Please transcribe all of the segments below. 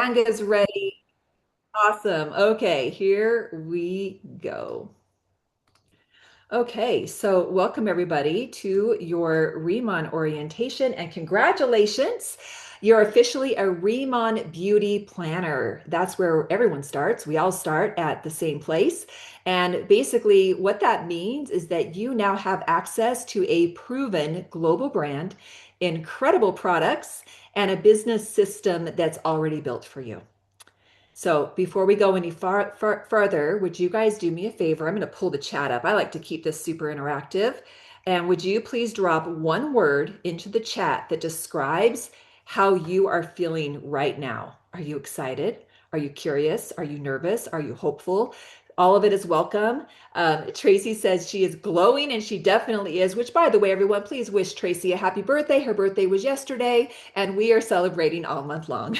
Tanga's ready. Awesome. Okay, here we go. Okay, so welcome everybody to your Riman orientation and congratulations. You're officially a Riman beauty planner. That's where everyone starts. We all start at the same place. And basically, what that means is that you now have access to a proven global brand, incredible products, and a business system that's already built for you. So before we go any further, would you guys do me a favor? I'm going to pull the chat up. I like to keep this super interactive. And would you please drop one word into the chat that describes how you are feeling right now? Are you excited? Are you curious? Are you nervous? Are you hopeful? All of it is welcome. Tracy says she is glowing, and she definitely is, which, by the way, everyone, please wish Tracy a happy birthday. Her birthday was yesterday, and we are celebrating all month long.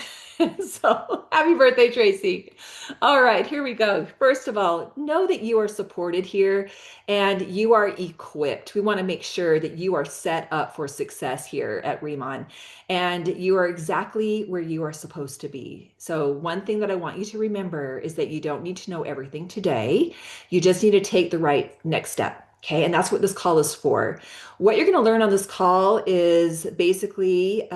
So happy birthday, Tracy. All right, here we go. First of all, know that you are supported here and you are equipped. We want to make sure that you are set up for success here at Riman and you are exactly where you are supposed to be. So, one thing that I want you to remember is that you don't need to know everything today. You just need to take the right next step. Okay, and that's what this call is for. What you're going to learn on this call is basically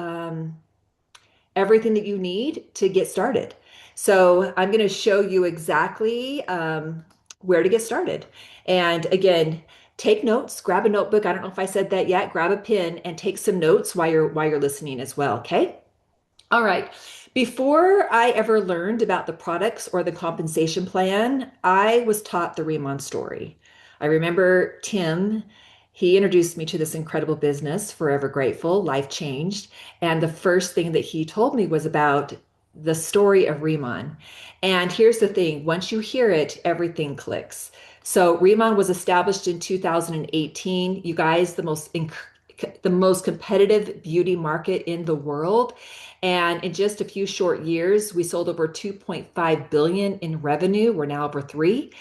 everything that you need to get started. So I'm going to show you exactly where to get started. And again, take notes, grab a notebook. I don't know if I said that yet. Grab a pen and take some notes while you're listening as well. Okay. All right. Before I ever learned about the products or the compensation plan, I was taught the Riemann story. I remember Tim, he introduced me to this incredible business, Forever Grateful, life changed. And the first thing that he told me was about the story of Riemann. And here's the thing, once you hear it, everything clicks. So Riemann was established in 2018. You guys, the most competitive beauty market in the world. And in just a few short years, we sold over 2.5 billion in revenue. We're now over 3.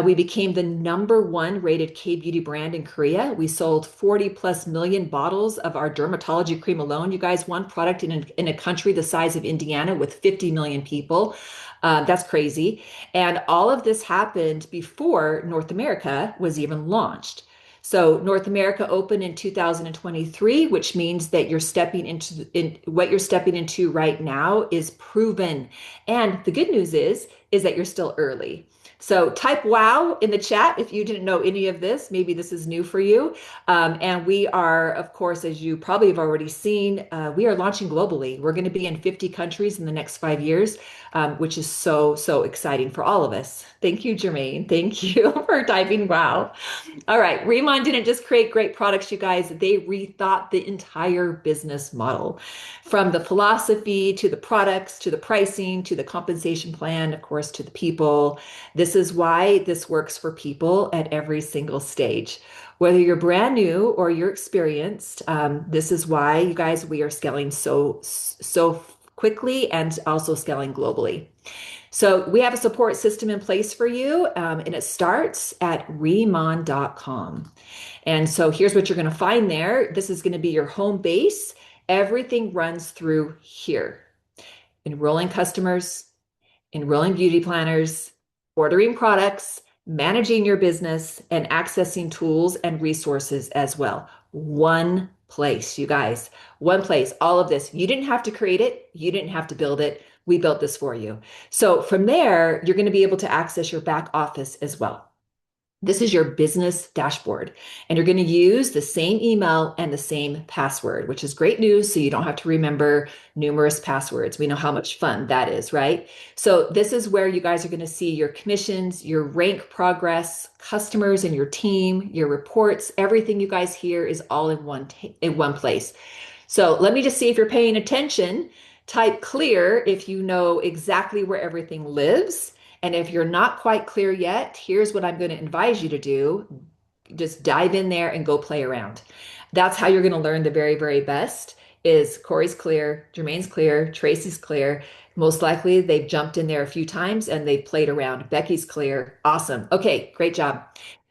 We became the number one rated K-beauty brand in Korea. We sold 40 plus million bottles of our dermatology cream alone. You guys, one product in a country the size of Indiana with 50 million people. That's crazy. And all of this happened before North America was even launched. So North America opened in 2023, which means that what you're stepping into right now is proven. And the good news is that you're still early. So type wow in the chat if you didn't know any of this. Maybe this is new for you. And we are, of course, as you probably have already seen, we are launching globally. We're going to be in 50 countries in the next 5 years, which is so, so exciting for all of us. Thank you, Jermaine. Thank you for typing wow. All right, Riman didn't just create great products, you guys. They rethought the entire business model from the philosophy to the products to the pricing to the compensation plan, of course, to the people. This is why this works for people at every single stage. Whether you're brand new or you're experienced, this is why, you guys, we are scaling so quickly and also scaling globally. So we have a support system in place for you, and it starts at remon.com. And so here's what you're going to find there. This is going to be your home base. Everything runs through here. Enrolling customers, enrolling beauty planners, ordering products, managing your business, and accessing tools and resources as well. One place, you guys, one place, all of this. You didn't have to create it. You didn't have to build it. We built this for you. So from there, you're going to be able to access your back office as well. This is your business dashboard, and you're going to use the same email and the same password, which is great news. So you don't have to remember numerous passwords. We know how much fun that is, right? So this is where you guys are going to see your commissions, your rank progress, customers in your team, your reports, everything you guys hear is all in one place. So let me just see if you're paying attention. Type clear if you know exactly where everything lives. And if you're not quite clear yet, here's what I'm going to advise you to do. Just dive in there and go play around. That's how you're going to learn the very, very best is Corey's clear, Jermaine's clear, Tracy's clear. Most likely they've jumped in there a few times and they've played around. Becky's clear. Awesome. Okay, great job.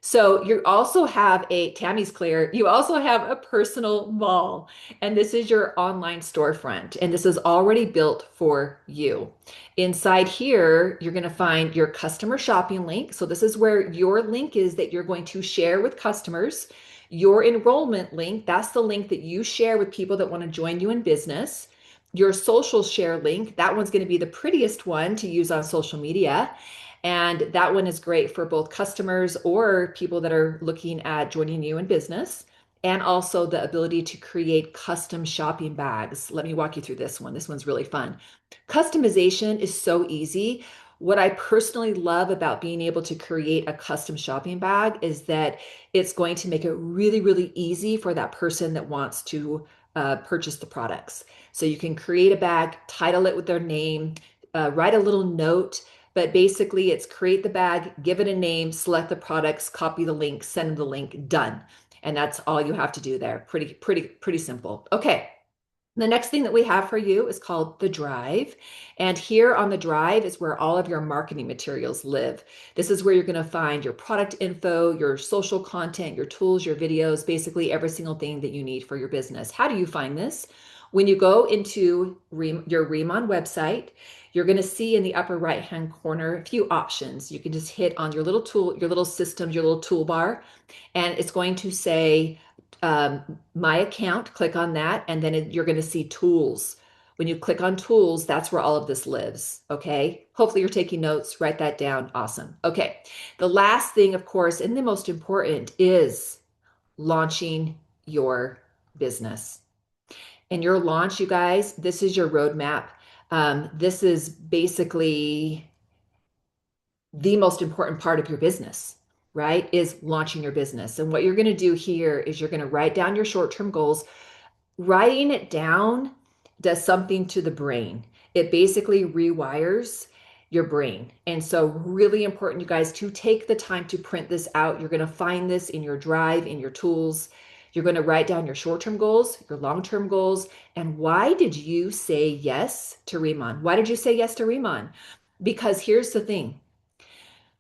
So you also have Tammy's clear, you also have a personal mall, and this is your online storefront, and this is already built for you. Inside here, you're going to find your customer shopping link. So this is where your link is that you're going to share with customers. Your enrollment link, that's the link that you share with people that want to join you in business. Your social share link, that one's going to be the prettiest one to use on social media. And that one is great for both customers or people that are looking at joining you in business. And also the ability to create custom shopping bags. Let me walk you through this one. This one's really fun. Customization is so easy. What I personally love about being able to create a custom shopping bag is that it's going to make it really, really easy for that person that wants to purchase the products. So you can create a bag, title it with their name, write a little note, but basically it's create the bag, give it a name, select the products, copy the link, send the link, done. And that's all you have to do there. Pretty simple. Okay. The next thing that we have for you is called the Drive. And here on the Drive is where all of your marketing materials live. This is where you're going to find your product info, your social content, your tools, your videos, basically every single thing that you need for your business. How do you find this? When you go into your Riman website, you're going to see in the upper right-hand corner a few options. You can just hit on your little tool, your little system, your little toolbar, and it's going to say my account, click on that, and then you're going to see tools. When you click on tools, that's where all of this lives. Okay. Hopefully you're taking notes, write that down. Awesome. Okay. The last thing, of course, and the most important is launching your business. And your launch, you guys, this is your roadmap. This is basically the most important part of your business, right? Is launching your business. And what you're going to do here is you're going to write down your short-term goals. Writing it down does something to the brain. It basically rewires your brain. And so really important, you guys, to take the time to print this out. You're going to find this in your Drive, in your tools. You're going to write down your short-term goals, your long-term goals, and why did you say yes to Riman? Why did you say yes to Riman? Because here's the thing.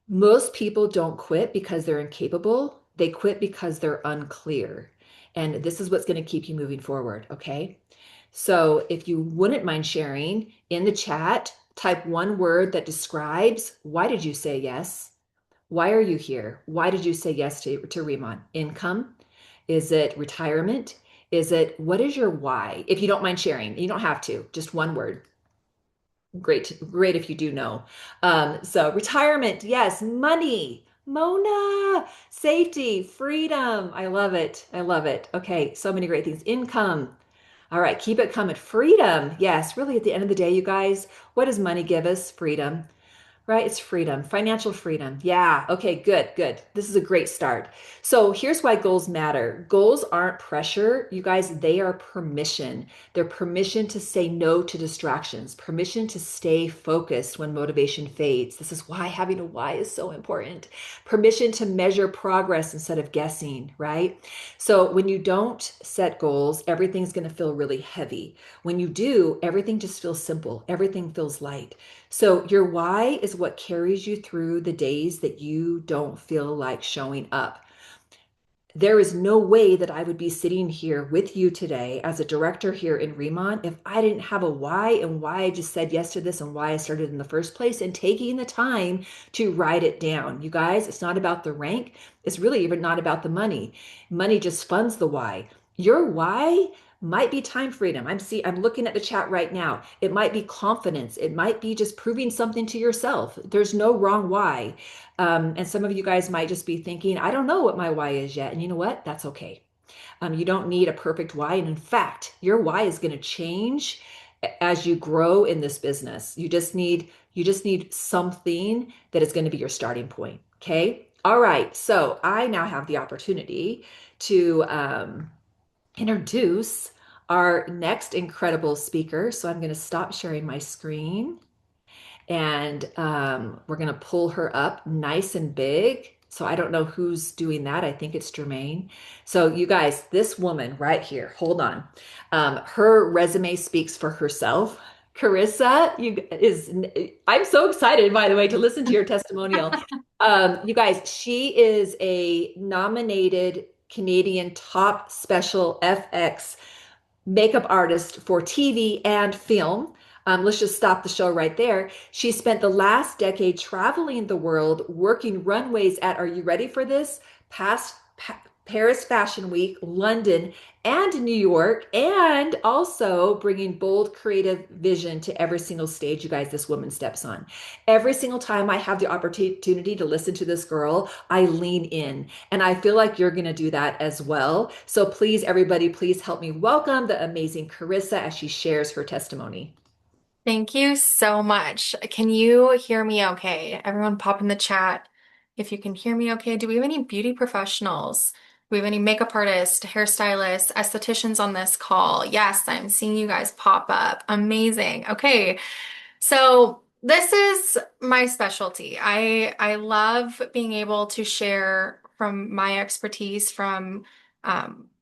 Most people don't quit because they're incapable. They quit because they're unclear. And this is what's going to keep you moving forward. Okay. So if you wouldn't mind sharing in the chat, type one word that describes why did you say yes? Why are you here? Why did you say yes to Riman? Income? Is it retirement? Is it, what is your why? If you don't mind sharing, you don't have to, just one word. Great if you do know. So retirement, yes, money, Mona, safety, freedom. I love it. I love it. Okay, so many great things. Income. All right, keep it coming. Freedom. Yes, really at the end of the day, you guys, what does money give us? Freedom. Right? It's freedom, financial freedom. Yeah. Okay, good, good. This is a great start. So here's why goals matter. Goals aren't pressure, you guys, they are permission. They're permission to say no to distractions, permission to stay focused when motivation fades. This is why having a why is so important. Permission to measure progress instead of guessing, right? So when you don't set goals, everything's going to feel really heavy. When you do, everything just feels simple. Everything feels light. So your why is what carries you through the days that you don't feel like showing up. There is no way that I would be sitting here with you today as a director here in Riman if I didn't have a why and why I just said yes to this and why I started in the first place and taking the time to write it down. You guys, it's not about the rank. It's really even not about the money. Money just funds the why. Your why might be time freedom. I'm looking at the chat right now. It might be confidence. It might be just proving something to yourself. There's no wrong why. And some of you guys might just be thinking, I don't know what my why is yet. And you know what? That's okay. You don't need a perfect why. And in fact, your why is going to change as you grow in this business. You just need something that is going to be your starting point. Okay. All right. So I now have the opportunity to introduce our next incredible speaker. So I'm going to stop sharing my screen and we're going to pull her up nice and big. So I don't know who's doing that. I think it's Jermaine. So you guys, this woman right here, hold on. Her resume speaks for herself. Carissa, I'm so excited, by the way, to listen to your testimonial. You guys, she is a nominated Canadian top special FX makeup artist for TV and film. Let's just stop the show right there. She spent the last decade traveling the world, working runways at, are you ready for this? Past Paris Fashion Week, London, and New York, and also bringing bold creative vision to every single stage, you guys, this woman steps on. Every single time I have the opportunity to listen to this girl, I lean in. And I feel like you're going to do that as well. So please, everybody, please help me welcome the amazing Carissa as she shares her testimony. Thank you so much. Can you hear me okay? Everyone pop in the chat if you can hear me okay. Do we have any beauty professionals? Do we have any makeup artists, hairstylists, estheticians on this call? Yes, I'm seeing you guys pop up. Amazing. Okay. So this is my specialty. I love being able to share from my expertise from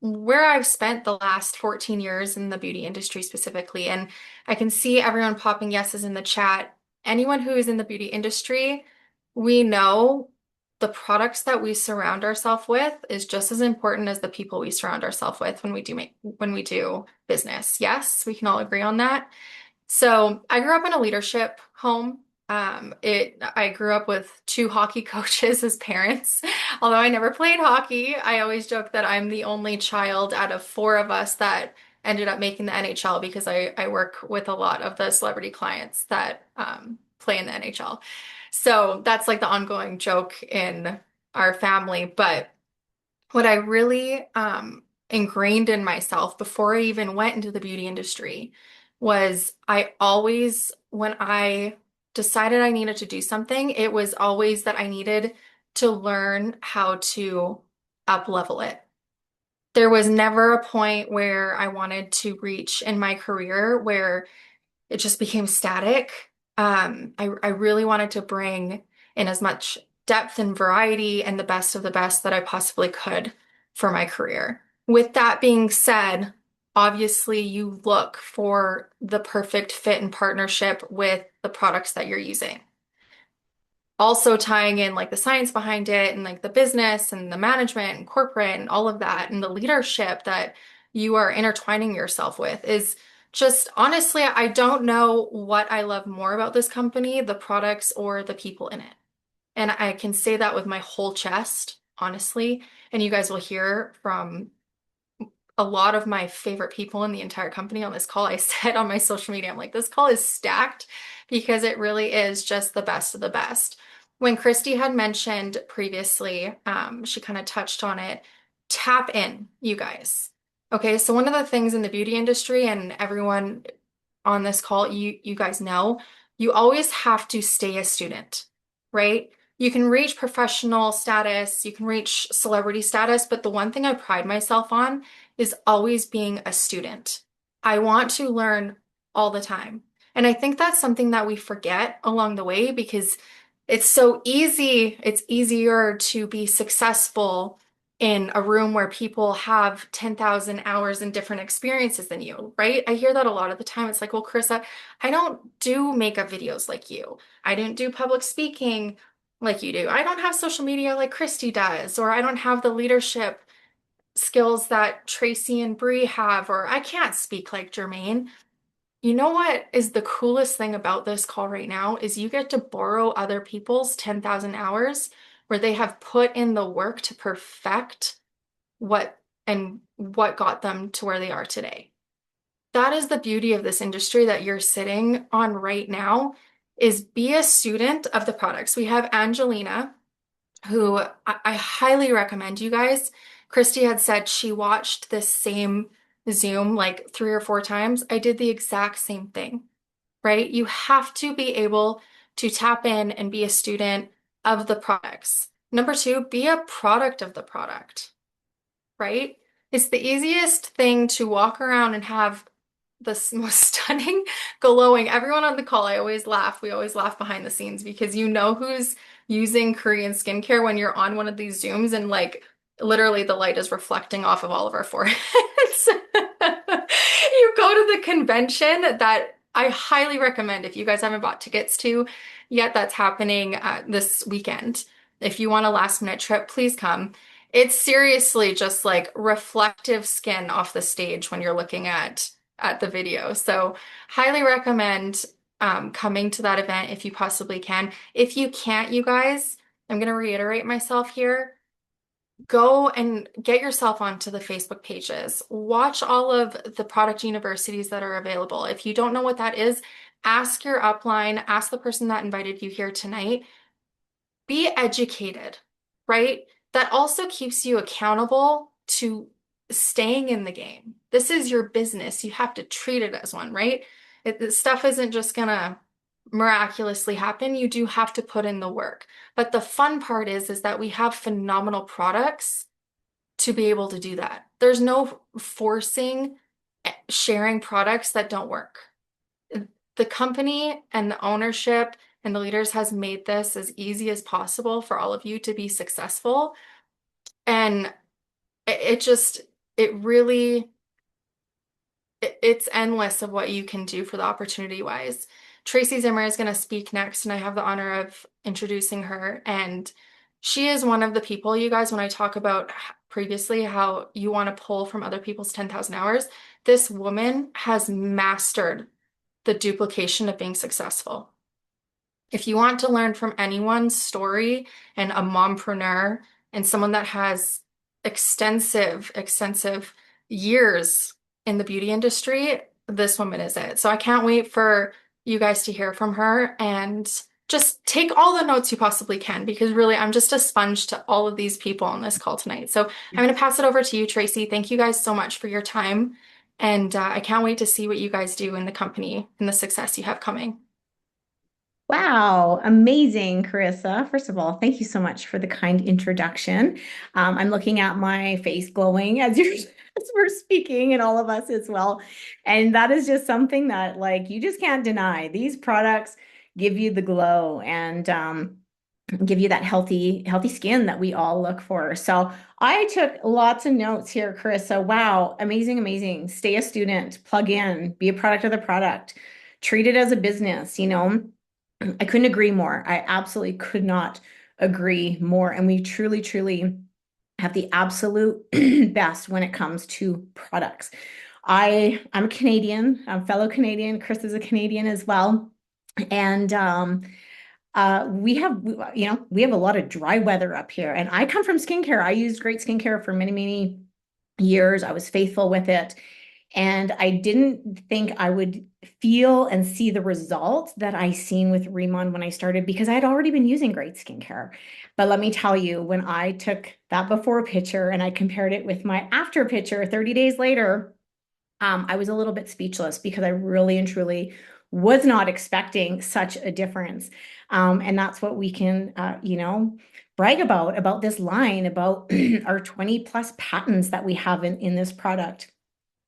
where I've spent the last 14 years in the beauty industry specifically. And I can see everyone popping yeses in the chat. Anyone who is in the beauty industry, we know the products that we surround ourselves with is just as important as the people we surround ourselves with when we do business. Yes, we can all agree on that. So I grew up in a leadership home. I grew up with two hockey coaches as parents. Although I never played hockey, I always joke that I'm the only child out of four of us that ended up making the NHL because I work with a lot of the celebrity clients that play in the NHL. So that's like the ongoing joke in our family. But what I really ingrained in myself before I even went into the beauty industry was I always, when I decided I needed to do something, it was always that I needed to learn how to up level it. There was never a point where I wanted to reach in my career where it just became static. I really wanted to bring in as much depth and variety and the best of the best that I possibly could for my career. With that being said, obviously you look for the perfect fit and partnership with the products that you're using. Also tying in like the science behind it and like the business and the management and corporate and all of that and the leadership that you are intertwining yourself with is just honestly, I don't know what I love more about this company, the products or the people in it. And I can say that with my whole chest, honestly. And you guys will hear from a lot of my favorite people in the entire company on this call. I said on my social media, I'm like, this call is stacked because it really is just the best of the best. When KRISTIE had mentioned previously, she kind of touched on it. Tap in, you guys. Okay, so one of the things in the beauty industry, and everyone on this call, you guys know, you always have to stay a student, right? You can reach professional status, you can reach celebrity status, but the one thing I pride myself on is always being a student. I want to learn all the time. And I think that's something that we forget along the way because it's so easy, it's easier to be successful in a room where people have 10,000 hours and different experiences than you, right? I hear that a lot of the time. It's like, well, Carissa, I don't do makeup videos like you. I didn't do public speaking like you do. I don't have social media like KRISTIE does, or I don't have the leadership skills that TRACY and Bree have, or I can't speak like Jermaine. You know what is the coolest thing about this call right now is you get to borrow other people's 10,000 hours where they have put in the work to perfect what got them to where they are today. That is the beauty of this industry that you're sitting on right now is be a student of the products. We have Angelina, who I highly recommend you guys. KRISTIE had said she watched this same Zoom like 3 or 4 times. I did the exact same thing, right? You have to be able to tap in and be a student of the products. Number two, be a product of the product, right? It's the easiest thing to walk around and have the most stunning, glowing. Everyone on the call, I always laugh. We always laugh behind the scenes because you know who's using Korean skincare when you're on one of these Zooms and like literally the light is reflecting off of all of our foreheads. You go to the convention that I highly recommend if you guys haven't bought tickets to yet, that's happening this weekend. If you want a last minute trip, please come. It's seriously just like reflective skin off the stage when you're looking at the video. So highly recommend coming to that event if you possibly can. If you can't, you guys, I'm going to reiterate myself here. Go and get yourself onto the Facebook pages. Watch all of the product universities that are available. If you don't know what that is, ask your upline, ask the person that invited you here tonight. Be educated, right? That also keeps you accountable to staying in the game. This is your business. You have to treat it as one, right? This stuff isn't just gonna miraculously happen. You do have to put in the work. But the fun part is that we have phenomenal products to be able to do that. There's no forcing sharing products that don't work. The company and the ownership and the leaders has made this as easy as possible for all of you to be successful. And it just, it really, it's endless of what you can do for the opportunity wise. Tracy Zimmer is going to speak next, and I have the honor of introducing her. And she is one of the people, you guys, when I talk about previously how you want to pull from other people's 10,000 hours, this woman has mastered the duplication of being successful. If you want to learn from anyone's story and a mompreneur and someone that has extensive years in the beauty industry, this woman is it. So I can't wait for you guys to hear from her and just take all the notes you possibly can because really I'm just a sponge to all of these people on this call tonight. So I'm going to pass it over to you, Tracy. Thank you guys so much for your time. And I can't wait to see what you guys do in the company and the success you have coming. Wow, amazing, Carissa. First of all, thank you so much for the kind introduction. I'm looking at my face glowing as you're as we're speaking, and all of us as well. And that is just something that like you just can't deny. These products give you the glow and give you that healthy skin that we all look for. So I took lots of notes here, Carissa. Wow, amazing, amazing. Stay a student, plug in, be a product of the product, treat it as a business, you know. I couldn't agree more. I absolutely could not agree more. And we truly, truly have the absolute best when it comes to products. I'm a Canadian, I'm a fellow Canadian. Chris is a Canadian as well. And we have, you know, we have a lot of dry weather up here. And I come from skincare. I used great skincare for many, many years. I was faithful with it. And I didn't think I would feel and see the results that I seen with Riman when I started because I had already been using great skincare. But let me tell you, when I took that before picture and I compared it with my after picture 30 days later, I was a little bit speechless because I really and truly was not expecting such a difference. And that's what we can, you know, brag about this line, about our 20 plus patents that we have in this product,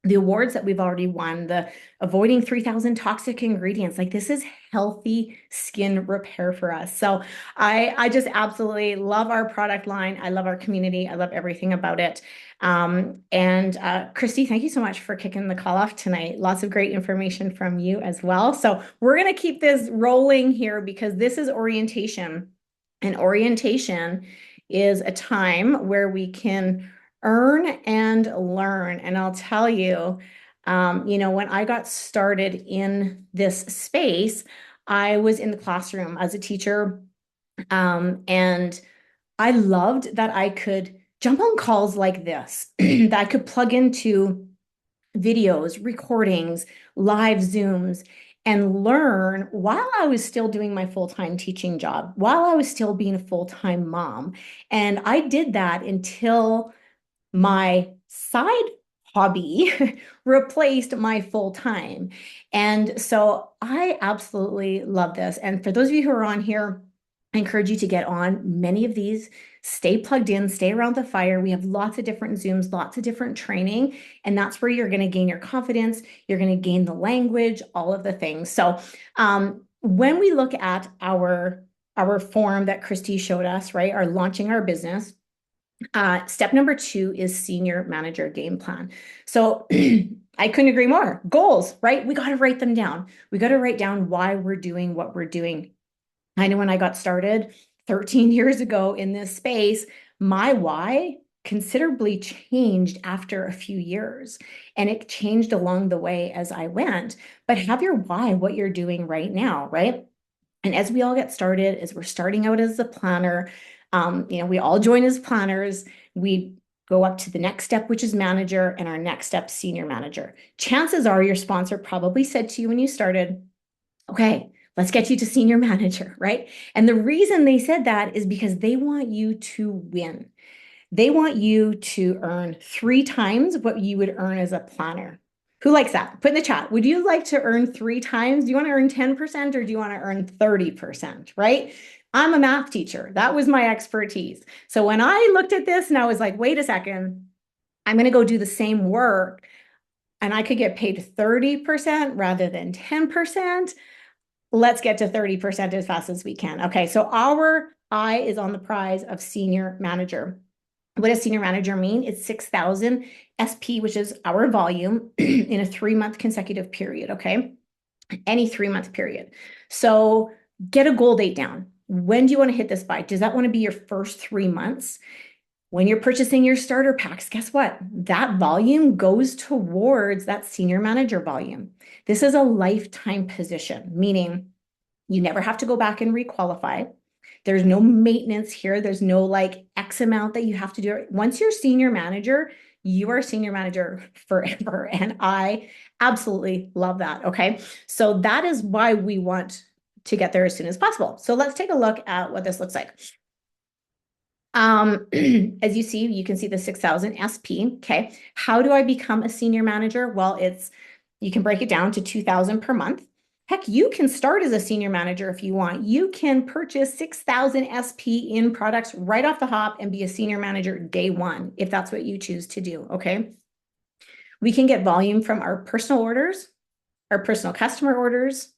the awards that we've already won, the avoiding 3,000 toxic ingredients. Like this is healthy skin repair for us. So I just absolutely love our product line. I love our community. I love everything about it. And KRISTIE, thank you so much for kicking the call off tonight. Lots of great information from you as well. So we're going to keep this rolling here because this is orientation. And orientation is a time where we can earn and learn. And I'll tell you, you know, when I got started in this space, I was in the classroom as a teacher. And I loved that I could jump on calls like this, that I could plug into videos, recordings, live Zooms, and learn while I was still doing my full-time teaching job, while I was still being a full-time mom. And I did that until my side hobby replaced my full time. And so I absolutely love this. And for those of you who are on here, I encourage you to get on many of these. Stay plugged in, stay around the fire. We have lots of different Zooms, lots of different training, and that's where you're going to gain your confidence. You're going to gain the language, all of the things. So when we look at our form that KRISTIE showed us, right, our launching our business, step number 2 is senior manager game plan. So I couldn't agree more. Goals, right? We got to write them down. We got to write down why we're doing what we're doing. I know when I got started 13 years ago in this space, my why considerably changed after a few years, and it changed along the way as I went. But have your why, what you're doing right now, right? And as we all get started, as we're starting out as a planner, we all join as planners. We go up to the next step, which is manager, and our next step, senior manager. Chances are your sponsor probably said to you when you started, okay, let's get you to senior manager, right? And the reason they said that is because they want you to win. They want you to earn 3 times what you would earn as a planner. Who likes that? Put in the chat. Would you like to earn 3 times? Do you want to earn 10% or do you want to earn 30%, right? I'm a math teacher. That was my expertise. So when I looked at this and I was like, wait a second, I'm going to go do the same work and I could get paid 30% rather than 10%. Let's get to 30% as fast as we can. Okay, so our eye is on the prize of senior manager. What does senior manager mean? It's 6,000 SP, which is our volume in a 3-month consecutive period, okay? Any 3-month period. So get a goal date down. When do you want to hit this by? Does that want to be your first 3 months? When you're purchasing your starter packs, guess what? That volume goes towards that senior manager volume. This is a lifetime position, meaning you never have to go back and requalify. There's no maintenance here. There's no like X amount that you have to do. Once you're senior manager, you are senior manager forever. And I absolutely love that. Okay. So that is why we want to get there as soon as possible. So let's take a look at what this looks like. As you see, you can see the 6,000 SP. Okay. How do I become a senior manager? Well, you can break it down to 2,000 per month. Heck, you can start as a senior manager if you want. You can purchase 6,000 SP in products right off the hop and be a senior manager day one, if that's what you choose to do, okay? We can get volume from our personal orders, our personal customer orders,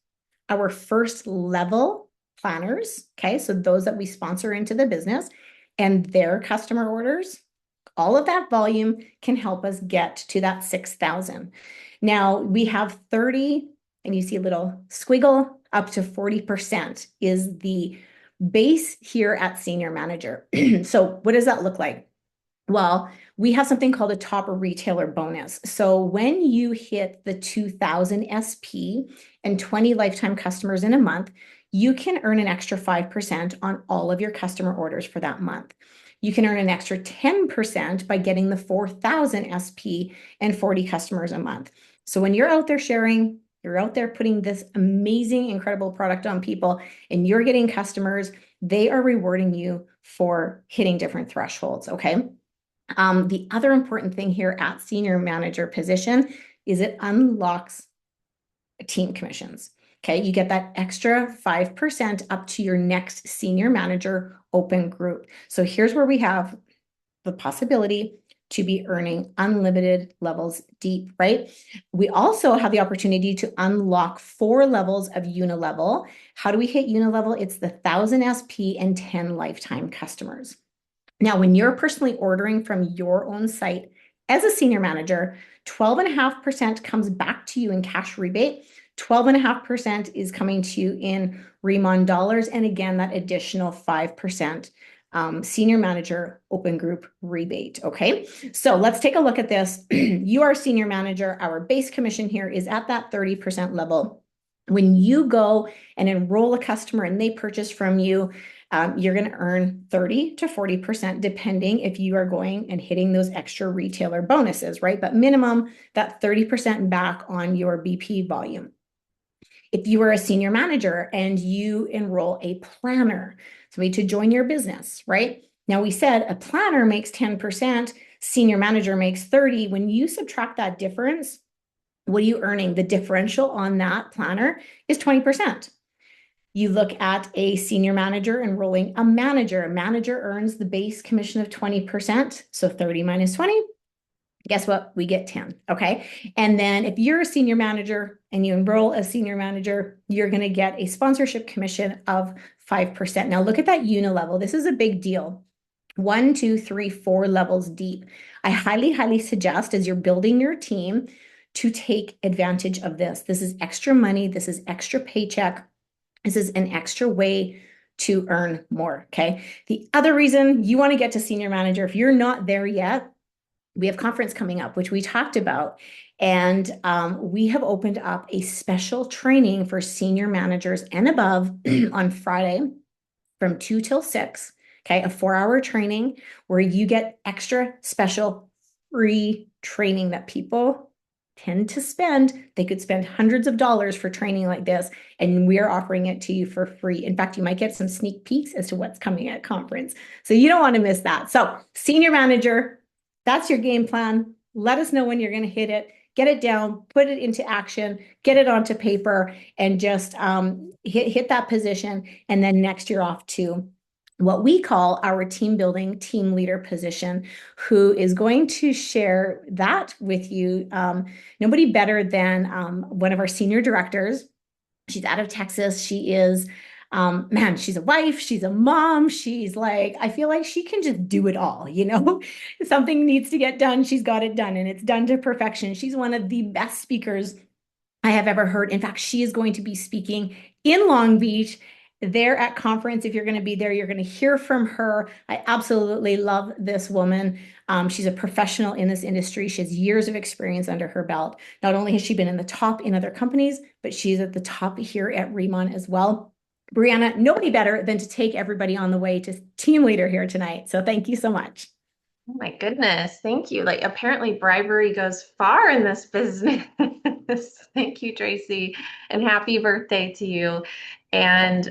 our first level planners, okay? So those that we sponsor into the business and their customer orders. All of that volume can help us get to that 6,000. Now we have 30, and you see a little squiggle, up to 40% is the base here at senior manager. So what does that look like? Well, we have something called a top retailer bonus. So when you hit the 2,000 SP and 20 lifetime customers in a month, you can earn an extra 5% on all of your customer orders for that month. You can earn an extra 10% by getting the 4,000 SP and 40 customers a month. So when you're out there sharing, you're out there putting this amazing, incredible product on people, and you're getting customers, they are rewarding you for hitting different thresholds, okay? The other important thing here at senior manager position is it unlocks team commissions. Okay, you get that extra 5% up to your next senior manager open group. So here's where we have the possibility to be earning unlimited levels deep, right? We also have the opportunity to unlock 4 levels of unilevel. How do we hit unilevel? It's the 1,000 SP and 10 lifetime customers. Now, when you're personally ordering from your own site as a senior manager, 12.5% comes back to you in cash rebate. 12.5% is coming to you in Riman dollars. And again, that additional 5% senior manager open group rebate. Okay, so let's take a look at this. You are senior manager. Our base commission here is at that 30% level. When you go and enroll a customer and they purchase from you, you're going to earn 30 to 40% depending if you are going and hitting those extra retailer bonuses, right? But minimum that 30% back on your BP volume. If you are a senior manager and you enroll a planner, somebody to join your business, right? Now we said a planner makes 10%, senior manager makes 30. When you subtract that difference, what are you earning? The differential on that planner is 20%. You look at a senior manager enrolling a manager. A manager earns the base commission of 20%. So 30 minus 20, guess what? We get 10, okay? And then if you're a senior manager and you enroll a senior manager, you're gonna get a sponsorship commission of 5%. Now look at that unilevel. This is a big deal. 1, 2, 3, 4 levels deep. I highly, highly suggest as you're building your team to take advantage of this. This is extra money. This is extra paycheck. This is an extra way to earn more, okay? The other reason you want to get to senior manager, if you're not there yet, we have conference coming up, which we talked about. And we have opened up a special training for senior managers and above on Friday from 2 till 6, okay? A 4-hour training where you get extra special free training that people tend to spend. They could spend hundreds of dollars for training like this, and we're offering it to you for free. In fact, you might get some sneak peeks as to what's coming at conference. So you don't want to miss that. So senior manager, that's your game plan. Let us know when you're going to hit it. Get it down, put it into action, get it onto paper, and just hit that position. And then next you're off to what we call our team building team leader position, who is going to share that with you. Nobody better than one of our senior directors. She's out of Texas. She is, man, she's a wife, she's a mom. She's like, I feel like she can just do it all, you know? Something needs to get done, she's got it done, and it's done to perfection. She's one of the best speakers I have ever heard. In fact, she is going to be speaking in Long Beach there at conference. If you're going to be there, you're going to hear from her. I absolutely love this woman. She's a professional in this industry. She has years of experience under her belt. Not only has she been in the top in other companies, but she's at the top here at Riman as well. Brianna, nobody better than to take everybody on the way to team leader here tonight. So thank you so much. Oh my goodness. Thank you. Like apparently bribery goes far in this business. Thank you, Tracy, and happy birthday to you. And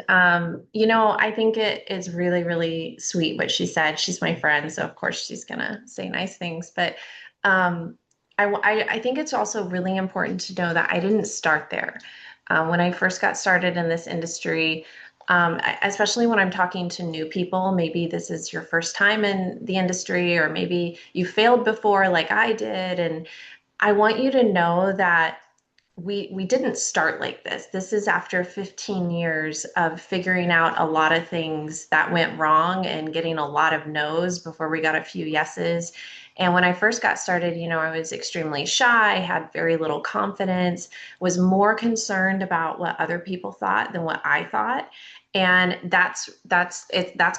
you know, I think it is really, really sweet what she said. She's my friend, so of course she's gonna say nice things. But I think it's also really important to know that I didn't start there. When I first got started in this industry, especially when I'm talking to new people, maybe this is your first time in the industry, or maybe you failed before like I did. And I want you to know that we didn't start like this. This is after 15 years of figuring out a lot of things that went wrong and getting a lot of no's before we got a few yeses. And when I first got started, you know, I was extremely shy, had very little confidence, was more concerned about what other people thought than what I thought. And that's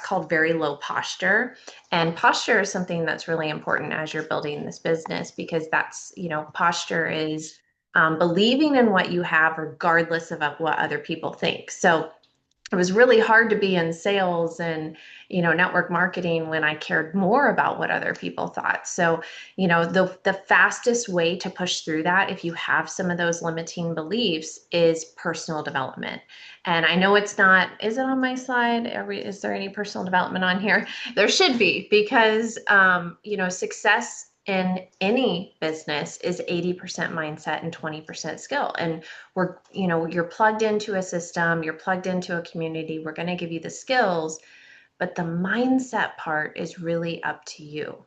called very low posture. And posture is something that's really important as you're building this business, because that's, you know, posture is believing in what you have regardless of what other people think. So it was really hard to be in sales and, you know, network marketing when I cared more about what other people thought. So, you know, the fastest way to push through that, if you have some of those limiting beliefs, is personal development. And I know it's not, is it on my slide? Is there any personal development on here? There should be, because, you know, success in any business is 80% mindset and 20% skill. And we're, you know, you're plugged into a system, you're plugged into a community. We're going to give you the skills, but the mindset part is really up to you.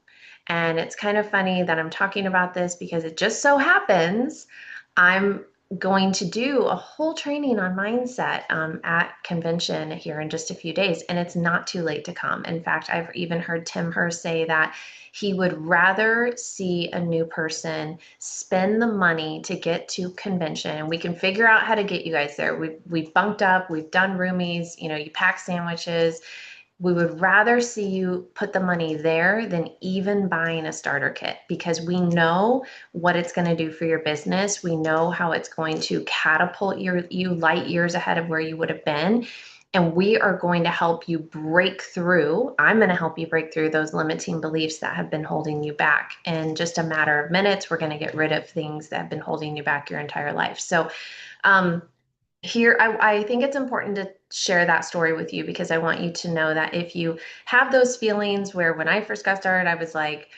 And it's kind of funny that I'm talking about this, because it just so happens I'm going to do a whole training on mindset at convention here in just a few days, and it's not too late to come. In fact, I've even heard Tim Hurst say that he would rather see a new person spend the money to get to convention, and we can figure out how to get you guys there. We've bunked up, we've done roomies, you know, you pack sandwiches. We would rather see you put the money there than even buying a starter kit, because we know what it's going to do for your business. We know how it's going to catapult you light years ahead of where you would have been. And we are going to help you break through. I'm going to help you break through those limiting beliefs that have been holding you back. In just a matter of minutes, we're going to get rid of things that have been holding you back your entire life. So, here, I think it's important to share that story with you, because I want you to know that if you have those feelings where when I first got started, I was like,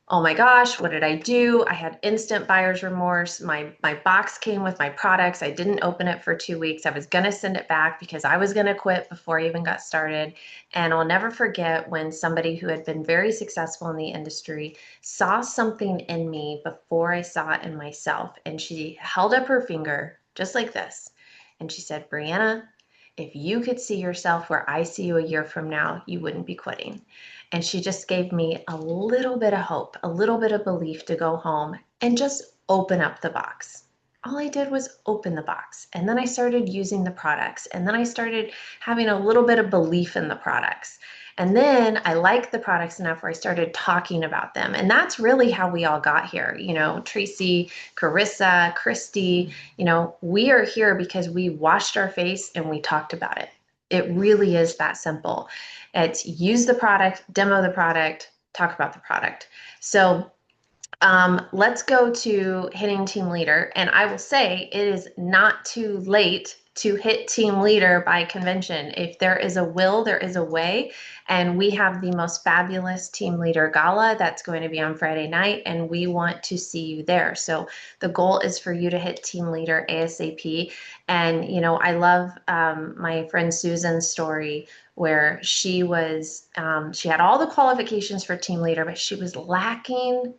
oh my gosh, what did I do? I had instant buyer's remorse. My box came with my products. I didn't open it for 2 weeks. I was going to send it back because I was going to quit before I even got started. And I'll never forget when somebody who had been very successful in the industry saw something in me before I saw it in myself. And she held up her finger just like this. And she said, Brianna, if you could see yourself where I see you a year from now, you wouldn't be quitting. And she just gave me a little bit of hope, a little bit of belief to go home and just open up the box. All I did was open the box. And then I started using the products. And then I started having a little bit of belief in the products. And then I liked the products enough where I started talking about them. And that's really how we all got here. You know, Tracy, KARISSA, KRISTIE, you know, we are here because we washed our face and we talked about it. It really is that simple. It's use the product, demo the product, talk about the product. So let's go to hitting team leader. And I will say it is not too late to hit team leader by convention. If there is a will, there is a way. And we have the most fabulous team leader gala that's going to be on Friday night, and we want to see you there. So the goal is for you to hit team leader ASAP. And, you know, I love my friend Susan's story where she was, she had all the qualifications for team leader, but she was lacking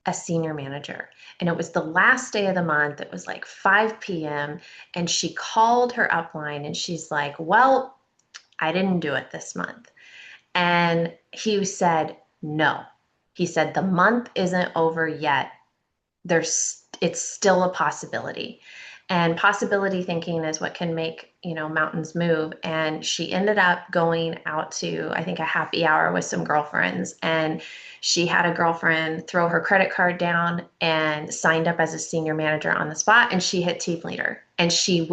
a senior manager. And it was the last day of the month. It was like 5 p.m. And she called her upline and she's like, well, I didn't do it this month. And he said, no. He said, the month isn't over yet. It's still a possibility. And possibility thinking is what can make, you know, mountains move. And she ended up going out to, I think, a happy hour with some girlfriends. And she had a girlfriend throw her credit card down and signed up as a senior manager on the spot. And she hit team leader. And she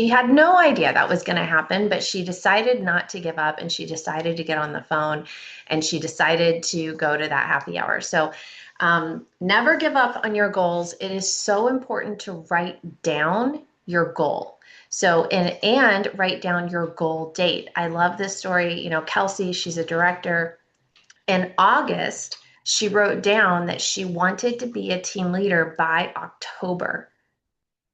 had no idea that was going to happen, but she decided not to give up. And she decided to get on the phone and she decided to go to that happy hour. So never give up on your goals. It is so important to write down your goal. So, and write down your goal date. I love this story. You know, Kelsey, she's a director. In August, she wrote down that she wanted to be a team leader by October.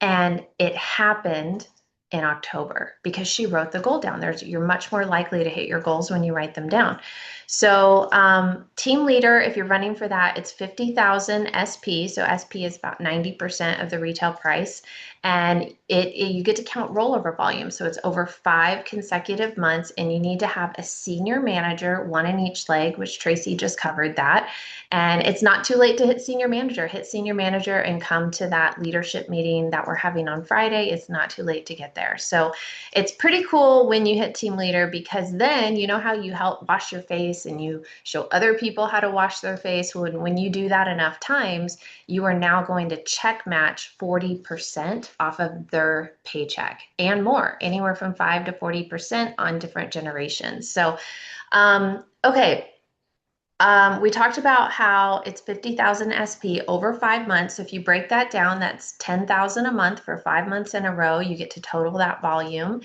And it happened in October because she wrote the goal down. You're much more likely to hit your goals when you write them down. So team leader, if you're running for that, it's 50,000 SP. So SP is about 90% of the retail price. And you get to count rollover volume. So it's over 5 consecutive months, and you need to have a senior manager, 1 in each leg, which Tracy just covered that. And it's not too late to hit senior manager. Hit senior manager and come to that leadership meeting that we're having on Friday. It's not too late to get there. So it's pretty cool when you hit team leader, because then you know how you help wash your face and you show other people how to wash their face. When you do that enough times, you are now going to check match 40% off of their paycheck and more, anywhere from 5 to 40% on different generations. So, okay. We talked about how it's 50,000 SP over 5 months. So if you break that down, that's 10,000 a month for 5 months in a row. You get to total that volume.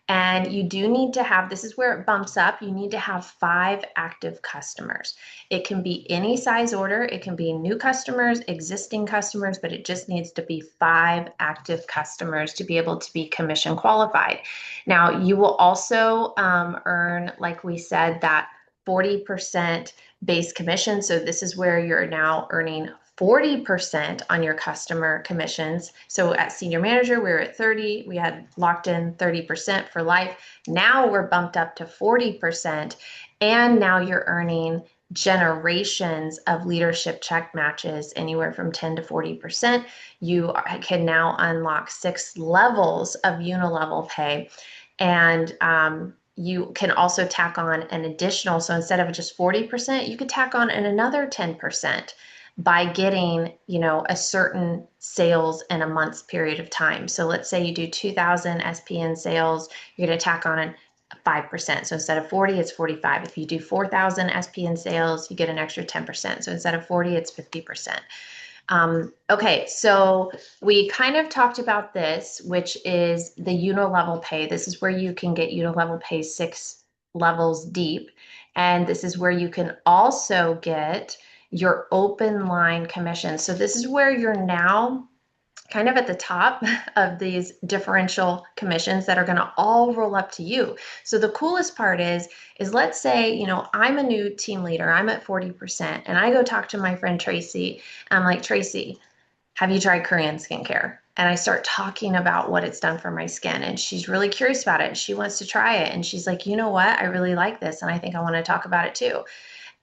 And you do need to have, this is where it bumps up, you need to have 5 active customers. It can be any size order. It can be new customers, existing customers, but it just needs to be 5 active customers to be able to be commission qualified. Now, you will also earn, like we said, that 40% base commission. So this is where you're now earning 40% on your customer commissions. So at senior manager, we were at 30. We had locked in 30% for life. Now we're bumped up to 40%. And now you're earning generations of leadership check matches, anywhere from 10 to 40%. You can now unlock 6 levels of unilevel pay. And you can also tack on an additional, so instead of just 40%, you could tack on another 10% by getting, you know, a certain sales in a month's period of time. So let's say you do 2,000 SPN sales, you're going to tack on 5%. So instead of 40, it's 45. If you do 4,000 SPN sales, you get an extra 10%. So instead of 40, it's 50%. Okay, so we kind of talked about this, which is the unilevel pay. This is where you can get unilevel pay 6 levels deep. And this is where you can also get your open line commission. So this is where you're now kind of at the top of these differential commissions that are going to all roll up to you. So the coolest part is let's say, you know, I'm a new team leader, I'm at 40%, and I go talk to my friend Tracy. I'm like, Tracy, have you tried Korean skincare? And I start talking about what it's done for my skin, and she's really curious about it. She wants to try it, and she's like, you know what? I really like this, and I think I want to talk about it too.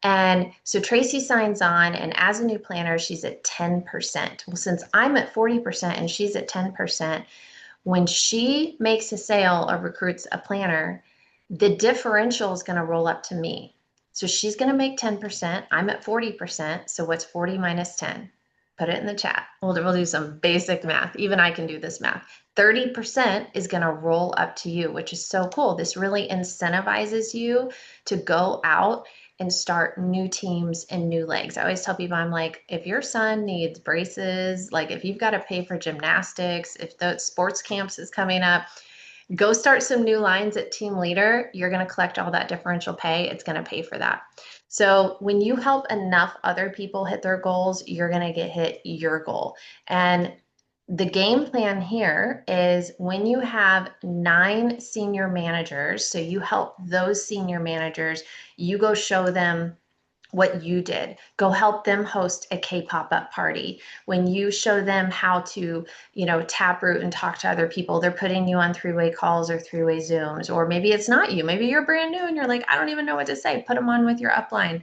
And so Tracy signs on, and as a new planner, she's at 10%. Well, since I'm at 40% and she's at 10%, when she makes a sale or recruits a planner, the differential is going to roll up to me. So she's going to make 10%. I'm at 40%. So what's 40 minus 10? Put it in the chat. We'll do some basic math. Even I can do this math. 30% is going to roll up to you, which is so cool. This really incentivizes you to go out and start new teams and new legs. I always tell people, I'm like, if your son needs braces, like if you've got to pay for gymnastics, if the sports camps is coming up, go start some new lines at team leader. You're going to collect all that differential pay. It's going to pay for that. So when you help enough other people hit their goals, you're going to get hit your goal. And the game plan here is when you have 9 senior managers, so you help those senior managers, you go show them what you did. Go help them host a K-pop-up party. When you show them how to, taproot and talk to other people, they're putting you on 3-way calls or 3-way Zooms, or maybe it's not you. Maybe you're brand new and you're like, I don't even know what to say. Put them on with your upline.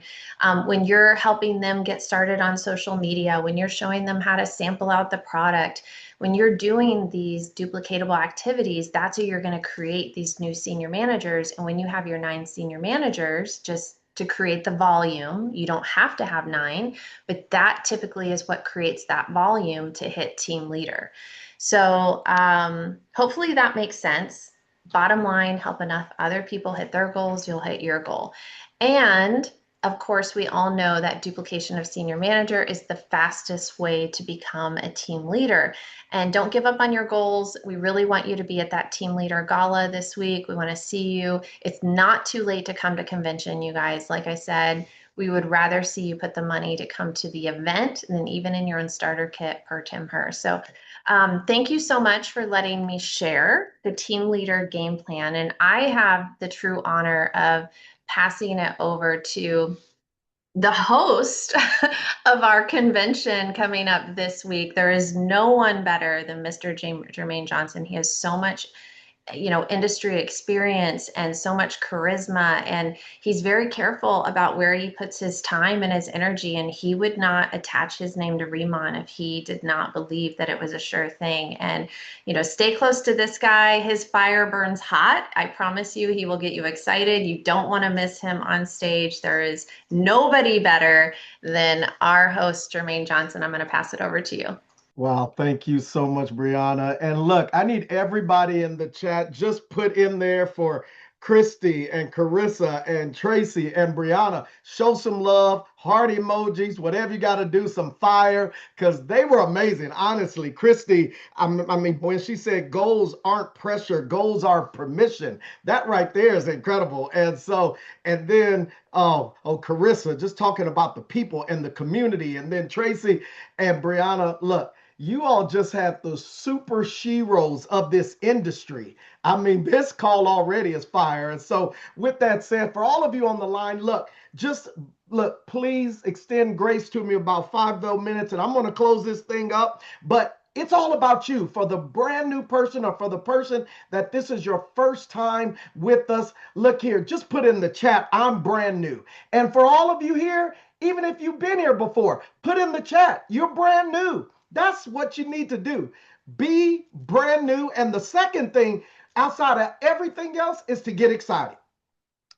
When you're helping them get started on social media, when you're showing them how to sample out the product, when you're doing these duplicatable activities, that's how you're going to create these new senior managers. And when you have your 9 senior managers, just to create the volume, you don't have to have 9, but that typically is what creates that volume to hit team leader. So hopefully that makes sense. Bottom line, help enough other people hit their goals, you'll hit your goal. And of course, we all know that duplication of senior manager is the fastest way to become a team leader. And don't give up on your goals. We really want you to be at that team leader gala this week. We want to see you. It's not too late to come to convention, you guys. Like I said, we would rather see you put the money to come to the event than even in your own starter kit per Tim Her. So thank you so much for letting me share the team leader game plan. And I have the true honor of passing it over to the host of our convention coming up this week. There is no one better than Mr. Jermaine Johnson. He has so much industry experience and so much charisma, and he's very careful about where he puts his time and his energy, and he would not attach his name to Riman if he did not believe that it was a sure thing. And stay close to this guy. His fire burns hot. I promise you, he will get you excited. You don't want to miss him on stage. There is nobody better than our host, Jermaine Johnson. I'm going to pass it over to you. Wow, thank you so much, Brianna. And look, I need everybody in the chat, just put in there for KRISTIE and KARISSA and TRACY and Brianna. Show some love, heart emojis, whatever you got to do, some fire, because they were amazing. Honestly, KRISTIE, I mean, when she said goals aren't pressure, goals are permission, that right there is incredible. And so, and then, KARISSA, just talking about the people and the community. And then TRACY and Brianna, look, you all just have the super sheroes of this industry. I mean, this call already is fire. And so with that said, for all of you on the line, look, please extend grace to me about 5 minutes, and I'm going to close this thing up. But it's all about you. For the brand new person, or for the person that this is your first time with us, look here, just put in the chat, I'm brand new. And for all of you here, even if you've been here before, put in the chat, you're brand new. That's what you need to do. Be brand new. And the second thing, outside of everything else, is to get excited.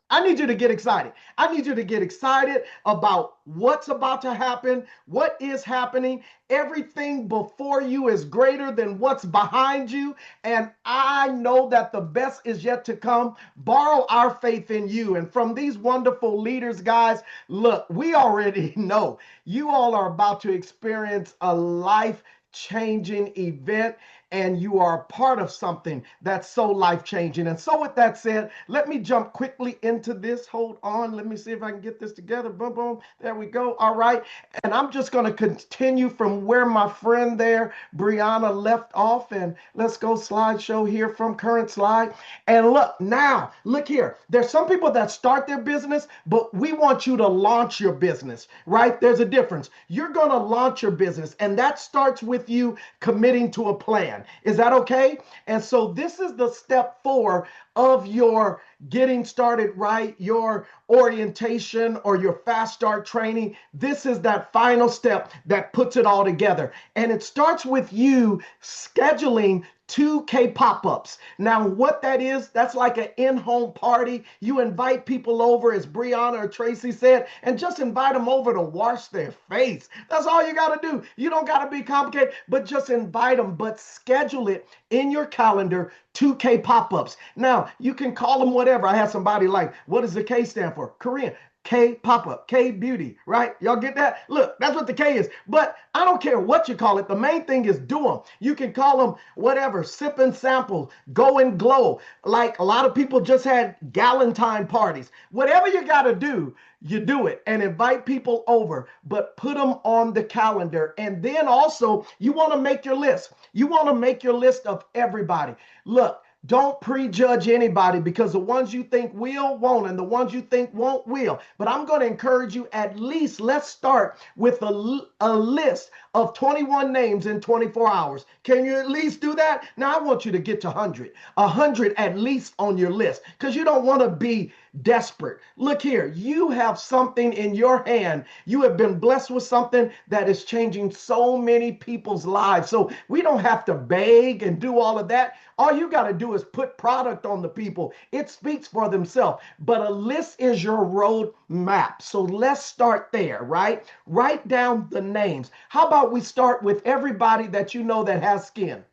I need you to get excited. I need you to get excited about what's about to happen, what is happening. Everything before you is greater than what's behind you. And I know that the best is yet to come. Borrow our faith in you. And from these wonderful leaders, guys, look, we already know you all are about to experience a life-changing event, and you are a part of something that's so life-changing. And so with that said, let me jump quickly into this. Hold on. Let me see if I can get this together. Boom, boom. There we go. All right. And I'm just going to continue from where my friend there, Brianna, left off. And let's go slideshow here from current slide. And look, now, look here. There's some people that start their business, but we want you to launch your business, right? There's a difference. You're going to launch your business, and that starts with you committing to a plan. plan. Is that okay? And so this is the step 4 of your getting started right, your orientation or your fast start training. This is that final step that puts it all together. And it starts with you scheduling 2K pop-ups. Now, what that is, that's like an in-home party. You invite people over, as Brianna or Tracy said, and just invite them over to wash their face. That's all you got to do. You don't got to be complicated, but just invite them, but schedule it in your calendar, 2K pop-ups. Now, you can call them whatever. I had somebody like, what does the K stand for? Korean. K pop-up, K beauty, right? Y'all get that? Look, that's what the K is. But I don't care what you call it. The main thing is do them. You can call them whatever, sip and sample, go and glow. Like a lot of people just had Galentine parties. Whatever you got to do, you do it and invite people over, but put them on the calendar. And then also, you want to make your list. You want to make your list of everybody. Look, don't prejudge anybody, because the ones you think will, won't, and the ones you think won't, will. But I'm going to encourage you, at least let's start with a list of 21 names in 24 hours. Can you at least do that? Now, I want you to get to 100 at least on your list, because you don't want to be desperate. Look here, you have something in your hand. You have been blessed with something that is changing so many people's lives. So we don't have to beg and do all of that. All you got to do is put product on the people. It speaks for themselves. But a list is your road map. So let's start there, right? Write down the names. How about we start with everybody that you know that has skin?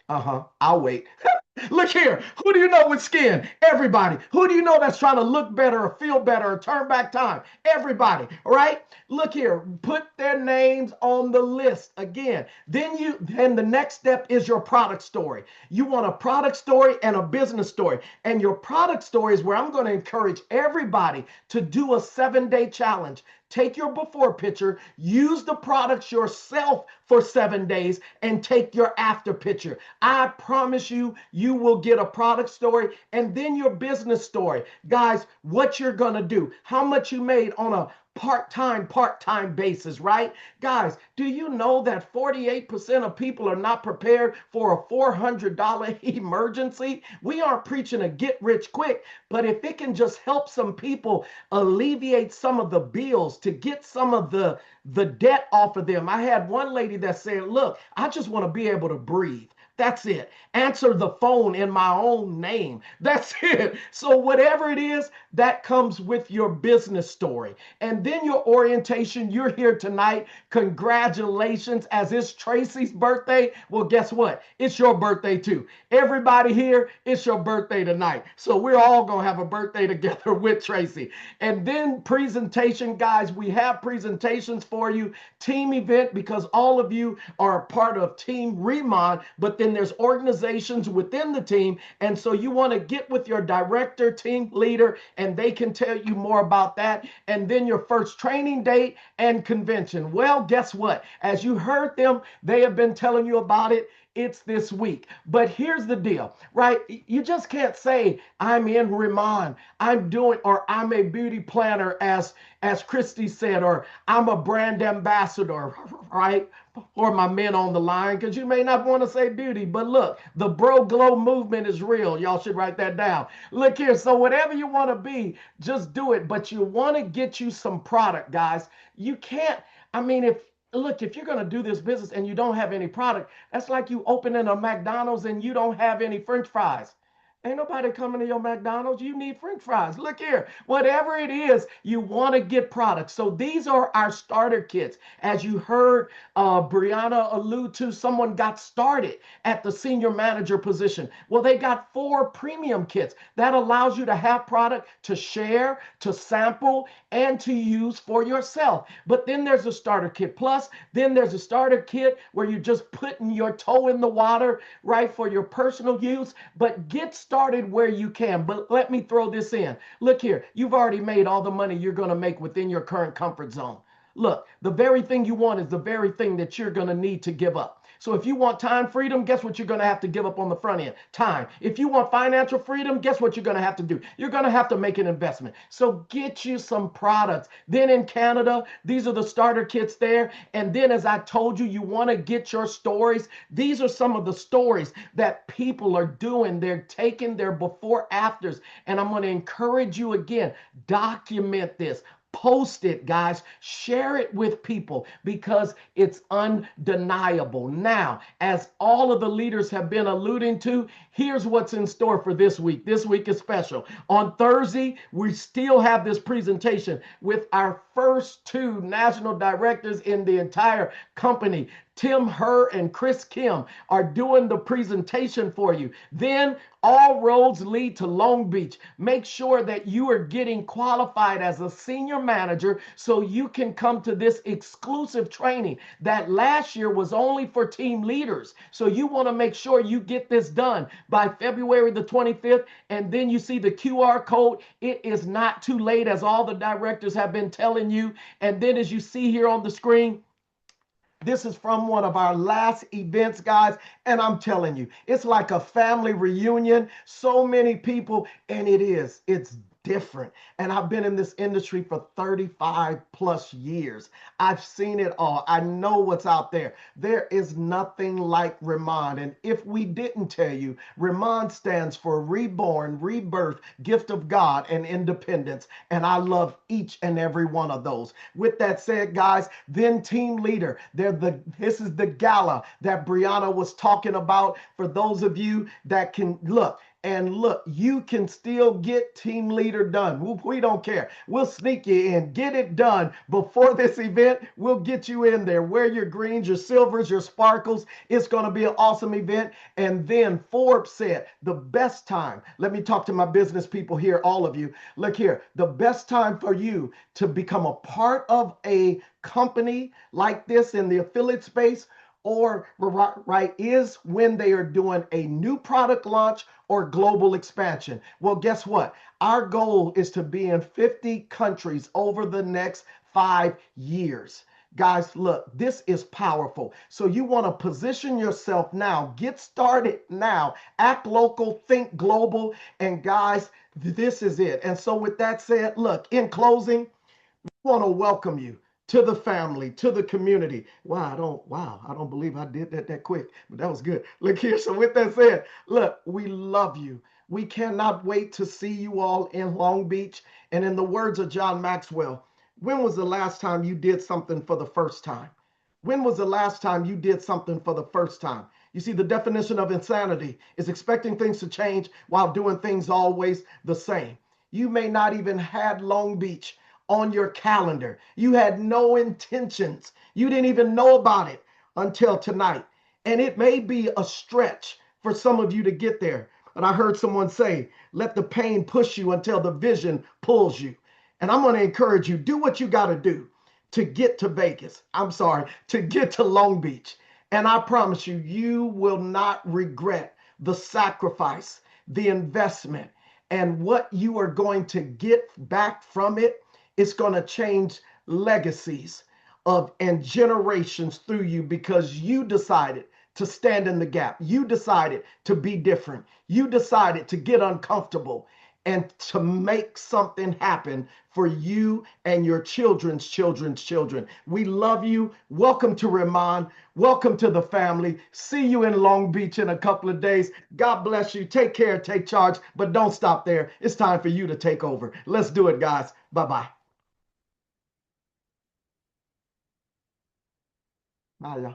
I'll wait. Look here. Who do you know with skin? Everybody. Who do you know that's trying to look better or feel better or turn back time? Everybody, right? Look here. Put their names on the list again. Then the next step is your product story. You want a product story and a business story. And your product story is where I'm going to encourage everybody to do a 7-day challenge. Take your before picture, use the products yourself for 7 days, and take your after picture. I promise you, you will get a product story and then your business story. Guys, what you're going to do, how much you made on a part-time basis, right? Guys, do you know that 48% of people are not prepared for a $400 emergency? We aren't preaching a get rich quick, but if it can just help some people alleviate some of the bills, to get some of the debt off of them. I had one lady that said, look, I just want to be able to breathe. That's it. Answer the phone in my own name. That's it. So whatever it is, that comes with your business story. And then your orientation. You're here tonight. Congratulations, as it's Tracy's birthday. Well, guess what? It's your birthday too. Everybody here, it's your birthday tonight. So we're all going to have a birthday together with Tracy. And then presentation, guys, we have presentations for you. Team event, because all of you are a part of Team Riman, but then there's organizations within the team. And so you want to get with your director, team leader, and they can tell you more about that. And then your first training date and convention. Well, guess what? As you heard them, they have been telling you about it. It's this week. But here's the deal, right? You just can't say, I'm in Riman, I'm doing, or I'm a beauty planner, as KRISTIE said, or I'm a brand ambassador, right? For my men on the line, because you may not want to say beauty, but look, the Bro Glow movement is real. Y'all should write that down. Look here. So whatever you want to be, just do it. But you want to get you some product, guys. You can't, if you're going to do this business and you don't have any product, that's like you opening a McDonald's and you don't have any French fries. Ain't nobody coming to your McDonald's. You need French fries. Look here. Whatever it is, you want to get products. So these are our starter kits. As you heard Brianna allude to, someone got started at the senior manager position. Well, they got 4 premium kits. That allows you to have product to share, to sample, and to use for yourself. But then there's a starter kit plus. Then there's a starter kit where you're just putting your toe in the water, right, for your personal use. But get started where you can. But let me throw this in. Look here, you've already made all the money you're going to make within your current comfort zone. Look, the very thing you want is the very thing that you're going to need to give up. So if you want time freedom, guess what you're going to have to give up on the front end? Time. If you want financial freedom, guess what you're going to have to do? You're going to have to make an investment. So get you some products. Then in Canada, these are the starter kits there. And then, as I told you, you want to get your stories. These are some of the stories that people are doing. They're taking their before afters. And I'm going to encourage you again, document this. Post it, guys. Share it with people because it's undeniable. Now, as all of the leaders have been alluding to, here's what's in store for this week. This week is special. On Thursday, we still have this presentation with our first two national directors in the entire company. Tim Herr and Chris Kim are doing the presentation for you. Then all roads lead to Long Beach. Make sure that you are getting qualified as a senior manager so you can come to this exclusive training that last year was only for team leaders. So you want to make sure you get this done by February the 25th. And then you see the QR code. It is not too late, as all the directors have been telling you. And then as you see here on the screen, this is from one of our last events, guys. And I'm telling you, it's like a family reunion. So many people, and it's different. And I've been in this industry for 35 plus years. I've seen it all. I know what's out there. There is nothing like Riman. And if we didn't tell you, Riman stands for Reborn, Rebirth, Gift of God, and Independence. And I love each and every one of those. With that said, guys, then team leader. This is the gala that Brianna was talking about. For those of you that can look, you can still get team leader done. We don't care. We'll sneak you in. Get it done before this event. We'll get you in there. Wear your greens, your silvers, your sparkles. It's going to be an awesome event. And then Forbes said the best time. Let me talk to my business people here, all of you. Look here. The best time for you to become a part of a company like this in the affiliate space is when they are doing a new product launch or global expansion. Well, guess what? Our goal is to be in 50 countries over the next 5 years. Guys, look, this is powerful. So you want to position yourself now. Get started now. Act local, think global. And guys, this is it. And so with that said, look, in closing, we want to welcome you to the family, to the community. Wow, I don't believe I did that quick, but that was good. Look here. So with that said, look, we love you. We cannot wait to see you all in Long Beach. And in the words of John Maxwell, when was the last time you did something for the first time? When was the last time you did something for the first time? You see, the definition of insanity is expecting things to change while doing things always the same. You may not even had Long Beach on your calendar. You had no intentions. You didn't even know about it until tonight. And it may be a stretch for some of you to get there. But I heard someone say, let the pain push you until the vision pulls you. And I'm going to encourage you, do what you got to do to get to Vegas. To get to Long Beach. And I promise you, you will not regret the sacrifice, the investment, and what you are going to get back from it. It's going to change legacies and generations through you because you decided to stand in the gap. You decided to be different. You decided to get uncomfortable and to make something happen for you and your children's children's children. We love you. Welcome to Riman. Welcome to the family. See you in Long Beach in a couple of days. God bless you. Take care, take charge, but don't stop there. It's time for you to take over. Let's do it, guys. Bye-bye. Bye, y'all.